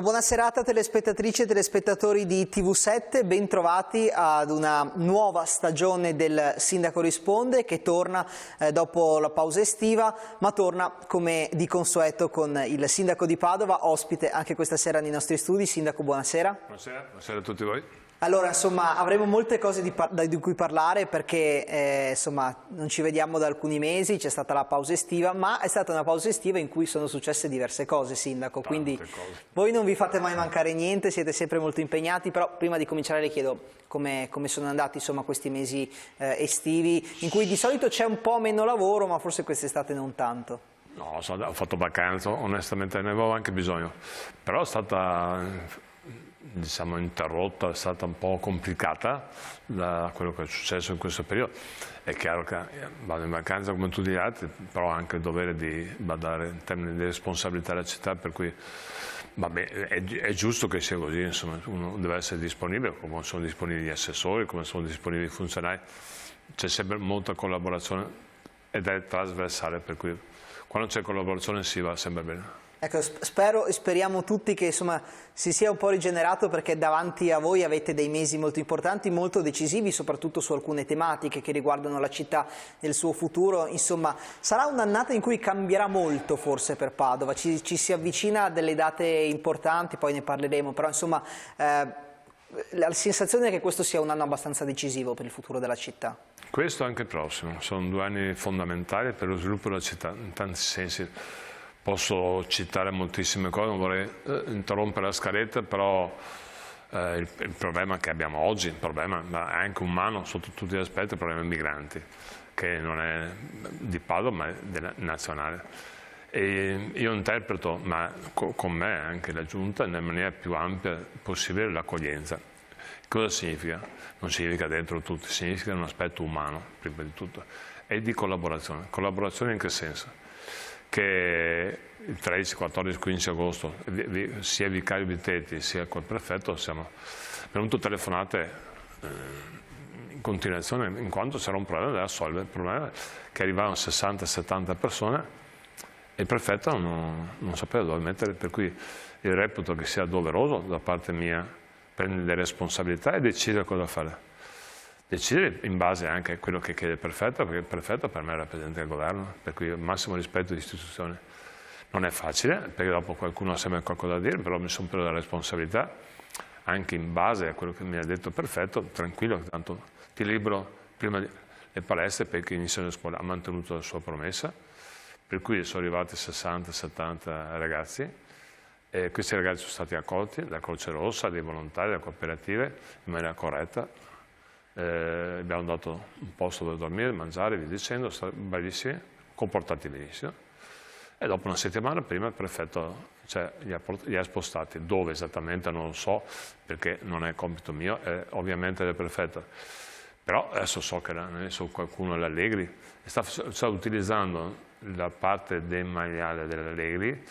Una buona serata telespettatrici e telespettatori di TV7, ben trovati ad una nuova stagione del Sindaco Risponde che torna dopo la pausa estiva, ma torna come di consueto con il Sindaco di Padova, ospite anche questa sera nei nostri studi. Sindaco, buonasera. Buonasera, buonasera a tutti voi. Allora, insomma, avremo molte cose di cui parlare perché, insomma, non ci vediamo da alcuni mesi, c'è stata la pausa estiva, ma è stata una pausa estiva in cui sono successe diverse cose, Sindaco, quindi voi non vi fate mai mancare niente, siete sempre molto impegnati, però prima di cominciare le chiedo come sono andati, insomma, questi mesi estivi, in cui di solito c'è un po' meno lavoro, ma forse quest'estate non tanto. No, ho fatto vacanza, onestamente ne avevo anche bisogno, però è stata, diciamo, interrotta, è stata un po' complicata da quello che è successo in questo periodo. È chiaro che vado in vacanza come tutti gli altri, però ho anche il dovere di badare in termini di responsabilità della città, per cui vabbè, è giusto che sia così, insomma, uno deve essere disponibile, come sono disponibili gli assessori, come sono disponibili i funzionari, c'è sempre molta collaborazione ed è trasversale, per cui quando c'è collaborazione si va sempre bene. Ecco, speriamo tutti che insomma si sia un po' rigenerato, perché davanti a voi avete dei mesi molto importanti, molto decisivi, soprattutto su alcune tematiche che riguardano la città e il suo futuro. Insomma, sarà un'annata in cui cambierà molto forse per Padova, ci si avvicina a delle date importanti, poi ne parleremo, però insomma la sensazione è che questo sia un anno abbastanza decisivo per il futuro della città. Questo anche il prossimo, sono 2 anni fondamentali per lo sviluppo della città, in tanti sensi. Posso citare moltissime cose, non vorrei interrompere la scaletta, però il problema che abbiamo oggi, il problema è anche umano sotto tutti gli aspetti, il problema dei migranti, che non è di Padova ma è nazionale. E io interpreto, ma con me anche la Giunta, nella maniera più ampia possibile l'accoglienza. Cosa significa? Non significa dentro tutti, significa un aspetto umano, prima di tutto, e di collaborazione. Collaborazione in che senso? Che il 13, 14, 15 agosto sia il vicario Vitetti sia col prefetto abbiamo avuto telefonate in continuazione, in quanto c'era un problema da risolvere, il problema è che arrivavano 60-70 persone e il prefetto non sapeva dove mettere, per cui io reputo che sia doveroso da parte mia prendere le responsabilità e decidere cosa fare. Decidere in base anche a quello che chiede il prefetto, perché il prefetto per me rappresenta il governo, per cui il massimo rispetto all'istituzione. Non è facile, perché dopo qualcuno ha sempre qualcosa da dire, però mi sono preso la responsabilità, anche in base a quello che mi ha detto il prefetto, tranquillo, tanto ti libero prima le palestre perché iniziano le scuole. Ha mantenuto la sua promessa, per cui sono arrivati 60-70 ragazzi, e questi ragazzi sono stati accolti da Croce Rossa, dai volontari, da cooperative, in maniera corretta. Abbiamo dato un posto dove dormire, mangiare, vi dicendo, bravissimi, comportati benissimo. E dopo una settimana prima il prefetto li ha spostati. Dove esattamente non lo so, perché non è compito mio, è ovviamente del prefetto. Però adesso so che qualcuno l'Allegri sta utilizzando la parte demaniale dell'Allegri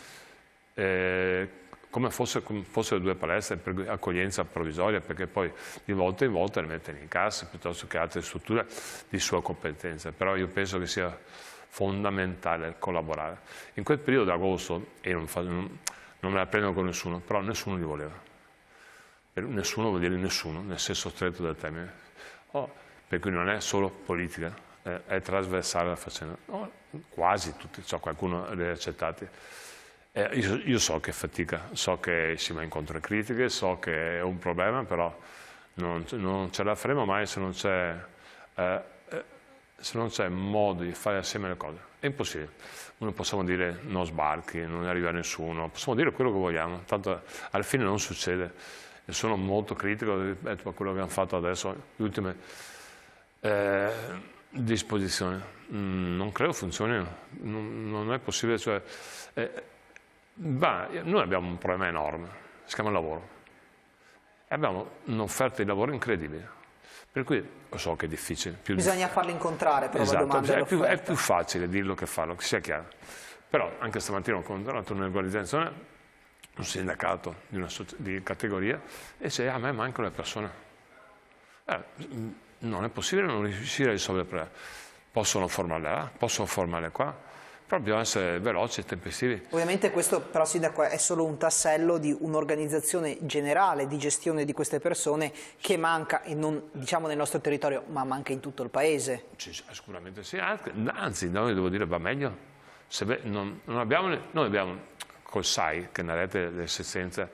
come fossero 2 palestre per accoglienza provvisoria, perché poi di volta in volta le mettono in cassa piuttosto che altre strutture di sua competenza. Però io penso che sia fondamentale collaborare. In quel periodo d'agosto, e non me la prendo con nessuno, però nessuno li voleva. Nessuno vuol dire nessuno, nel senso stretto del termine. Per cui non è solo politica, è trasversale la faccenda. Quasi tutti, qualcuno li ha accettati. Io so che fatica, so che si va incontro a critiche, so che è un problema, però non ce la faremo mai se non c'è modo di fare assieme le cose. È impossibile. Non possiamo dire non sbarchi, non arriva nessuno, possiamo dire quello che vogliamo, tanto alla fine non succede. E sono molto critico rispetto a quello che hanno fatto adesso, le ultime disposizioni. Non credo funzionino, non è possibile. Noi abbiamo un problema enorme, si chiama lavoro, e abbiamo un'offerta di lavoro incredibile, per cui so che è difficile. Bisogna farli incontrare, però esatto, la domanda è più facile dirlo che farlo, che sia chiaro. Però anche stamattina ho incontrato un'organizzazione, un sindacato di categoria, e dice: a me mancano le persone. Non è possibile non riuscire a risolvere il problema. Possono formarle là, possono formarle qua, però bisogna essere veloci e tempestivi. Ovviamente questo però, Sindaco, è solo un tassello di un'organizzazione generale di gestione di queste persone che manca, e non diciamo nel nostro territorio, ma manca in tutto il paese. Sicuramente sì, anzi noi devo dire va meglio. Noi abbiamo col SAI, che è una rete di assistenza,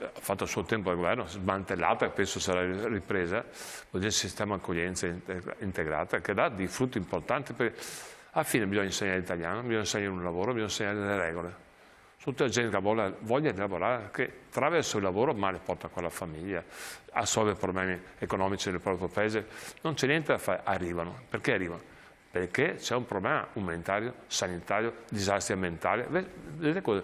ha fatto il suo tempo al governo, smantellata, penso sarà ripresa, vuol dire il sistema accoglienza integrata, che dà dei frutti importanti, perché alla fine bisogna insegnare l'italiano, bisogna insegnare un lavoro, bisogna insegnare le regole. Tutta la gente che ha voglia di lavorare, che attraverso il lavoro ma le porta con la famiglia, assolve problemi economici del proprio paese, non c'è niente da fare, arrivano. Perché arrivano? Perché c'è un problema umanitario, sanitario, disastri ambientali, vedete cosa?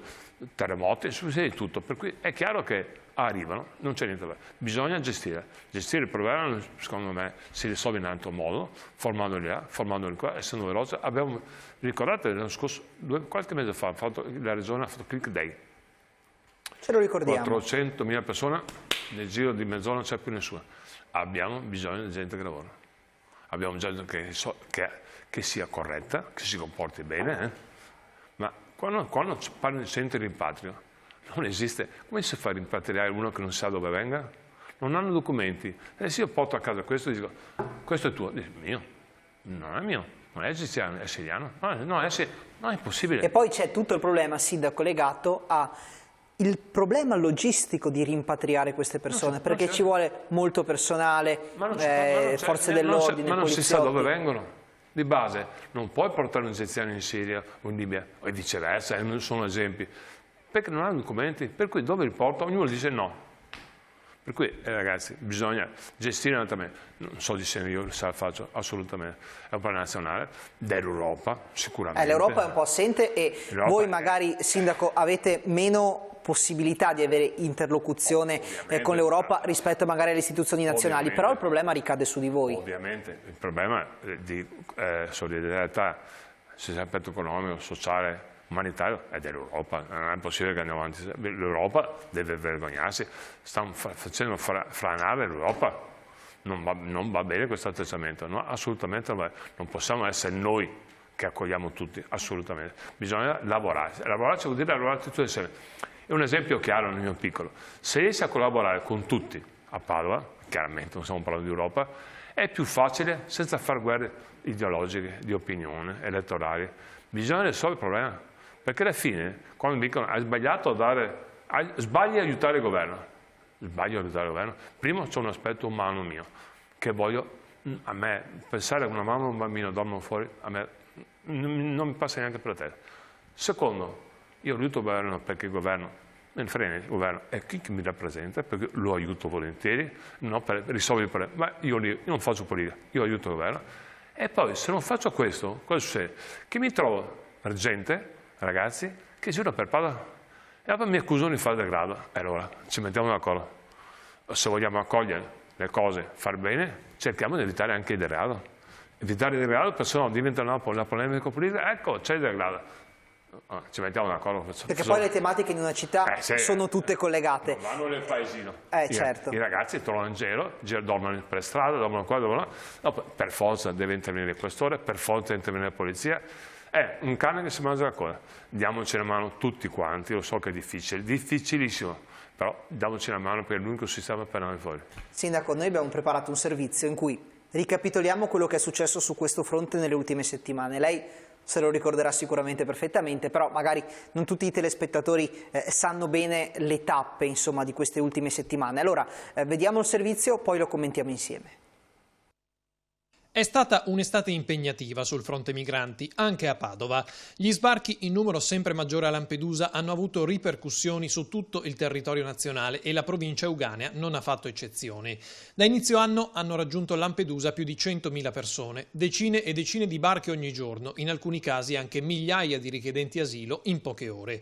Terremoti, succede di tutto, per cui è chiaro che arrivano, non c'è niente da fare. Bisogna gestire il problema, secondo me si risolve in un altro modo, formandoli là, formandoli qua, essendo veloci. Ricordate l'anno scorso, qualche mese fa, la regione ha fatto Click Day. Ce lo ricordiamo. 400.000 persone, nel giro di mezz'ora non c'è più nessuno. Abbiamo bisogno di gente che lavora, abbiamo bisogno che sia corretta, che si comporti bene, ma quando parli di centro di rimpatrio non esiste. Come si fa a rimpatriare uno che non sa dove venga? Non hanno documenti. E se io porto a casa questo e dico questo è tuo, dico mio, non è mio, non è egiziano, è siriano, no, è possibile. E poi c'è tutto il problema, Sindaco, legato a il problema logistico di rimpatriare queste persone, perché ci vuole molto personale, forze dell'ordine, ma non si sa dove vengono. Di base non puoi portare un egiziano in Siria o in Libia, o viceversa, non sono esempi, perché non hanno documenti, per cui dove li porta? Ognuno dice no. Per cui ragazzi bisogna gestire naturalmente, non so di se io se la faccio assolutamente, è un piano nazionale, dell'Europa sicuramente. L'Europa è un po' assente e voi magari, Sindaco, avete meno possibilità di avere interlocuzione con l'Europa rispetto magari alle istituzioni nazionali, però il problema ricade su di voi. Ovviamente, il problema di solidarietà, sia l'aspetto economico, sociale, umanitario è dell'Europa, non è possibile che andiamo avanti. L'Europa deve vergognarsi, stanno facendo franare l'Europa, non va bene questo atteggiamento, no? Assolutamente non possiamo essere noi che accogliamo tutti, assolutamente. Bisogna lavorarci vuol dire lavorare tutti insieme. È un esempio chiaro nel mio piccolo. Se riesci a collaborare con tutti a Padova, chiaramente non stiamo parlando di Europa, è più facile senza fare guerre ideologiche, di opinione, elettorali. Bisogna risolvere il problema, perché alla fine, quando mi dicono hai sbagliato sbagli a aiutare il governo, prima c'è un aspetto umano mio, che a me, pensare che una mamma e un bambino dormono fuori, a me non mi passa neanche per la testa. Secondo, io aiuto il governo perché il governo, me ne frega il governo, è chi mi rappresenta, perché lo aiuto volentieri, non per risolvere il problema, ma io non faccio politica, io aiuto il governo. E poi se non faccio questo, cosa succede? Che mi trovo gente, ragazzi, che giurano per Padova e poi mi accusano di fare degrado. E allora ci mettiamo d'accordo. Se vogliamo accogliere le cose, far bene, cerchiamo di evitare anche il degrado. Evitare il degrado, perché sennò diventa una polemica politica, ecco, c'è il degrado. Ci mettiamo d'accordo. Perché poi le tematiche in una città sono tutte collegate. Non vanno nel paesino. Certo. I ragazzi trovano in giro, dormono per strada, dormono qua, dormono là. Dopo, per forza deve intervenire il questore, per forza deve intervenire la polizia. È un cane che si mangia la coda. Diamoci la mano tutti quanti, lo so che è difficile, difficilissimo, però diamoci la mano perché è l'unico sistema per noi fuori. Sindaco, noi abbiamo preparato un servizio in cui ricapitoliamo quello che è successo su questo fronte nelle ultime settimane. Lei se lo ricorderà sicuramente perfettamente, però magari non tutti i telespettatori sanno bene le tappe, insomma, di queste ultime settimane. Allora, vediamo il servizio, poi lo commentiamo insieme. È stata un'estate impegnativa sul fronte migranti, anche a Padova. Gli sbarchi in numero sempre maggiore a Lampedusa hanno avuto ripercussioni su tutto il territorio nazionale e la provincia euganea non ha fatto eccezione. Da inizio anno hanno raggiunto Lampedusa più di 100.000 persone, decine e decine di barche ogni giorno, in alcuni casi anche migliaia di richiedenti asilo in poche ore.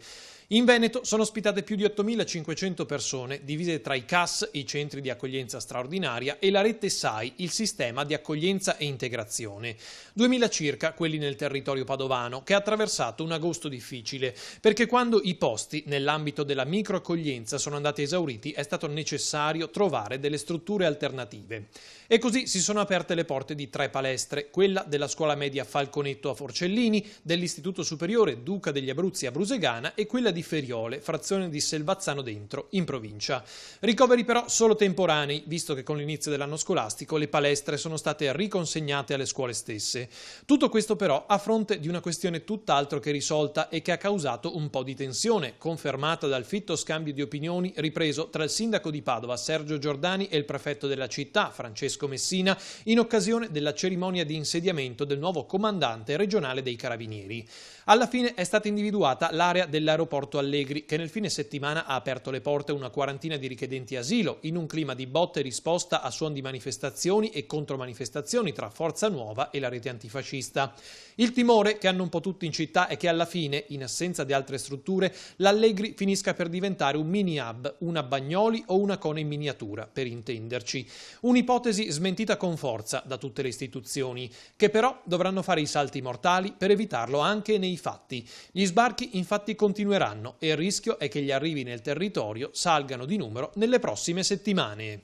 In Veneto sono ospitate più di 8.500 persone, divise tra i CAS, i centri di accoglienza straordinaria, e la rete SAI, il sistema di accoglienza e integrazione. 2.000 circa quelli nel territorio padovano, che ha attraversato un agosto difficile, perché quando i posti nell'ambito della microaccoglienza sono andati esauriti è stato necessario trovare delle strutture alternative. E così si sono aperte le porte di 3 palestre, quella della scuola media Falconetto a Forcellini, dell'Istituto Superiore Duca degli Abruzzi a Brusegana e quella di Feriole, frazione di Selvazzano Dentro, in provincia. Ricoveri però solo temporanei, visto che con l'inizio dell'anno scolastico le palestre sono state riconsegnate alle scuole stesse. Tutto questo però a fronte di una questione tutt'altro che risolta e che ha causato un po' di tensione, confermata dal fitto scambio di opinioni ripreso tra il sindaco di Padova Sergio Giordani e il prefetto della città Francesco Messina in occasione della cerimonia di insediamento del nuovo comandante regionale dei Carabinieri. Alla fine è stata individuata l'area dell'aeroporto Allegri, che nel fine settimana ha aperto le porte a una quarantina di richiedenti asilo in un clima di botta e risposta a suon di manifestazioni e contromanifestazioni tra Forza Nuova e la rete antifascista. Il timore che hanno un po' tutti in città è che alla fine, in assenza di altre strutture, l'Allegri finisca per diventare un mini hub, una Bagnoli o una Cone in miniatura, per intenderci. Un'ipotesi smentita con forza da tutte le istituzioni, che però dovranno fare i salti mortali per evitarlo anche nei fatti. Gli sbarchi infatti continueranno e il rischio è che gli arrivi nel territorio salgano di numero nelle prossime settimane.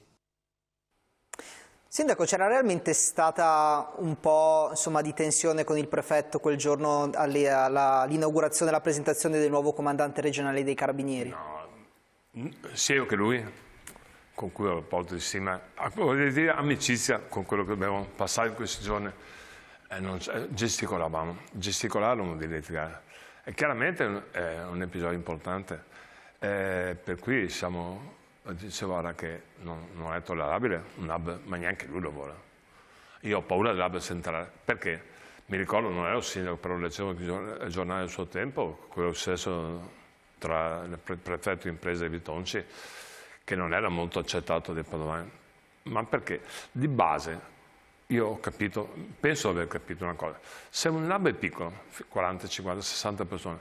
Sindaco, c'era realmente stata un po' di tensione con il prefetto quel giorno all'inaugurazione e alla presentazione del nuovo comandante regionale dei Carabinieri? No, sia io che lui, con cui ho rapporto di stima, voglio dire amicizia con quello che abbiamo passato in questi giorni, gesticolavamo, non di litigare. E chiaramente è un episodio importante, per cui dicevo ora che non è tollerabile un hub, ma neanche lui lo vuole. Io ho paura dell'hub centrale, perché mi ricordo, non ero sindaco, però leggevo il giornale del suo tempo, quello stesso tra il prefetto imprese di Vitonci, che non era molto accettato dai padovani. Ma perché? Di base io ho capito, penso di aver capito una cosa: se un hub è piccolo, 40, 50, 60 persone,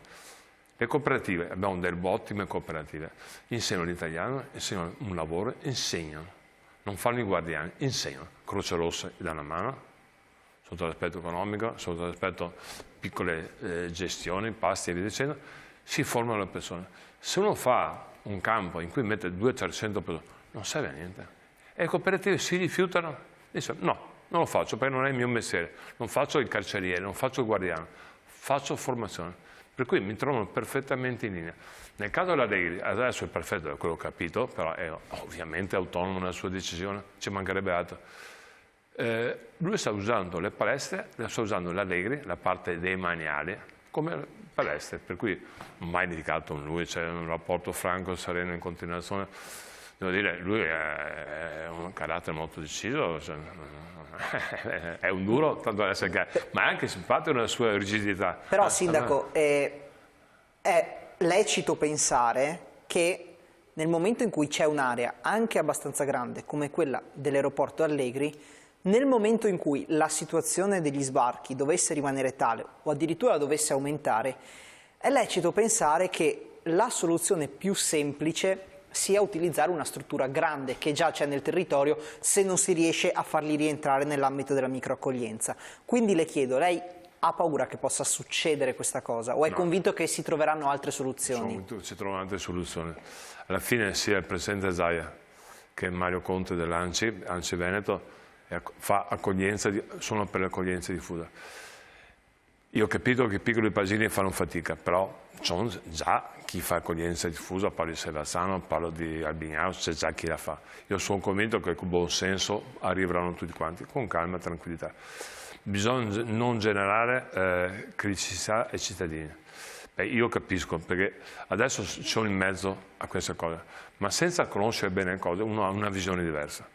le cooperative, abbiamo delle ottime cooperative, insegnano l'italiano, insegnano un lavoro, insegnano, non fanno i guardiani, insegnano. Croce Rossa gli dà una mano, sotto l'aspetto economico, sotto l'aspetto piccole gestioni, pasti e via dicendo, si formano le persone. Se uno fa un campo in cui mette 200-300 persone, non serve a niente. E le cooperative si rifiutano, dicono no, non lo faccio perché non è il mio mestiere, non faccio il carceriere, non faccio il guardiano, faccio formazione. Per cui mi trovano perfettamente in linea. Nel caso dell'Allegri, adesso è perfetto da quello che ho capito, però è ovviamente autonomo nella sua decisione, ci mancherebbe altro. Lui sta usando le palestre, sta usando l'Allegri, la parte demaniale, come palestre, per cui mai litigato con lui, c'è un rapporto franco, sereno, in continuazione. Devo dire, lui è un carattere molto deciso, è un duro, tanto da essere ma è anche simpatico nella sua rigidità. Però, Sindaco, è lecito pensare che nel momento in cui c'è un'area anche abbastanza grande come quella dell'aeroporto Allegri, nel momento in cui la situazione degli sbarchi dovesse rimanere tale o addirittura dovesse aumentare, è lecito pensare che la soluzione più semplice sia utilizzare una struttura grande che già c'è nel territorio se non si riesce a farli rientrare nell'ambito della microaccoglienza. Quindi le chiedo, lei ha paura che possa succedere questa cosa o è convinto che si troveranno altre soluzioni? Sono convinto che si trovano altre soluzioni. Alla fine sia il presidente Zaia che Mario Conte dell'ANCI, ANCI Veneto, sono per l'accoglienza diffusa. Io ho capito che i piccoli paesini fanno fatica, però c'è già chi fa accoglienza diffusa, parlo di Servazzano, parlo di Albignano, c'è già chi la fa. Io sono convinto che con buon senso arriveranno tutti quanti, con calma e tranquillità. Bisogna non generare criticità ai cittadini. Io capisco, perché adesso sono in mezzo a queste cose, ma senza conoscere bene le cose uno ha una visione diversa.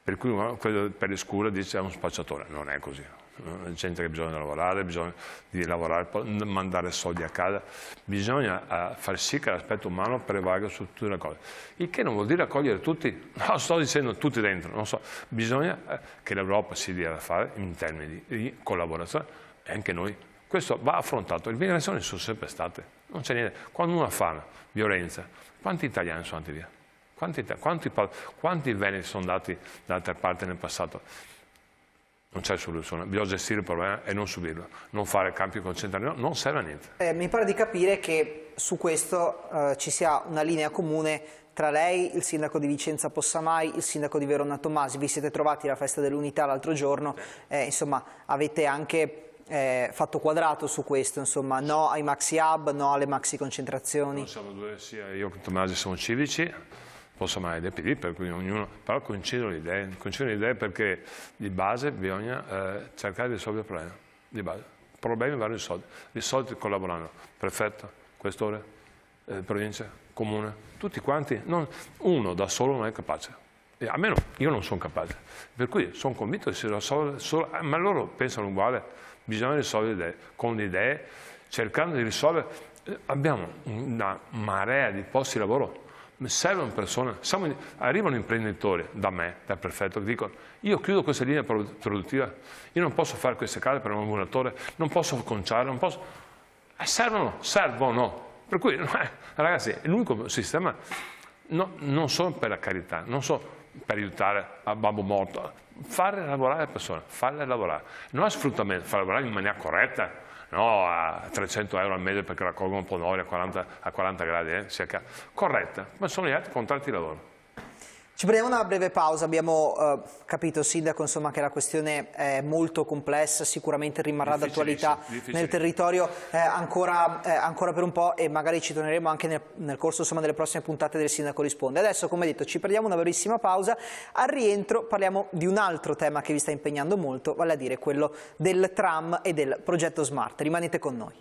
Per cui quello per le scure dice è un spacciatore, non è così. C'è gente che bisogna lavorare, mandare soldi a casa, bisogna far sì che l'aspetto umano prevalga su tutte le cose. Il che non vuol dire accogliere tutti, no, sto dicendo tutti dentro, non so. Bisogna che l'Europa si dia da fare in termini di collaborazione e anche noi. Questo va affrontato, le migrazioni sono sempre state. non c'è niente. Quando uno ha fame, violenza, quanti italiani sono andati via? Quanti veneti sono andati da altre parti nel passato? Non c'è soluzione, bisogna gestire il problema e non subirlo, non fare campi concentrati, non serve a niente. Mi pare di capire che su questo ci sia una linea comune tra lei, il sindaco di Vicenza Possamai, il sindaco di Verona Tommasi. Vi siete trovati alla festa dell'unità l'altro giorno, insomma avete anche fatto quadrato su questo, insomma no ai maxi hub, no alle maxi concentrazioni. Noi siamo due, sia io che Tommasi siamo civici, Possamai del PD, per cui ognuno, però coincidono le idee perché di base bisogna cercare di risolvere il problema, di base. I problemi vanno risolti collaborando, prefetto, questore, provincia, comune, tutti quanti, uno da solo non è capace, almeno io non sono capace, per cui sono convinto che si risolve solo, ma loro pensano uguale, bisogna risolvere con le idee, cercando di risolvere, abbiamo una marea di posti di lavoro. Servono persone, arrivano imprenditori da me, dal prefetto, che dicono io chiudo questa linea produttiva, io non posso fare queste case per un lavoratore, non posso conciare, non posso... servono. Per cui, ragazzi, è l'unico sistema, non solo per la carità, non solo per aiutare a babbo morto, fare lavorare le persone, farle lavorare, non è sfruttamento, fare lavorare in maniera corretta, no a 300 euro al mese perché raccolgono pomodori a 40 gradi, corretta, ma sono gli altri contratti di lavoro. Ci prendiamo una breve pausa, abbiamo capito, Sindaco, insomma, che la questione è molto complessa, sicuramente rimarrà d'attualità nel territorio ancora per un po', e magari ci torneremo anche nel corso, insomma, delle prossime puntate del Sindaco Risponde. Adesso, come detto, ci prendiamo una brevissima pausa, al rientro parliamo di un altro tema che vi sta impegnando molto, vale a dire quello del tram e del progetto Smart. Rimanete con noi.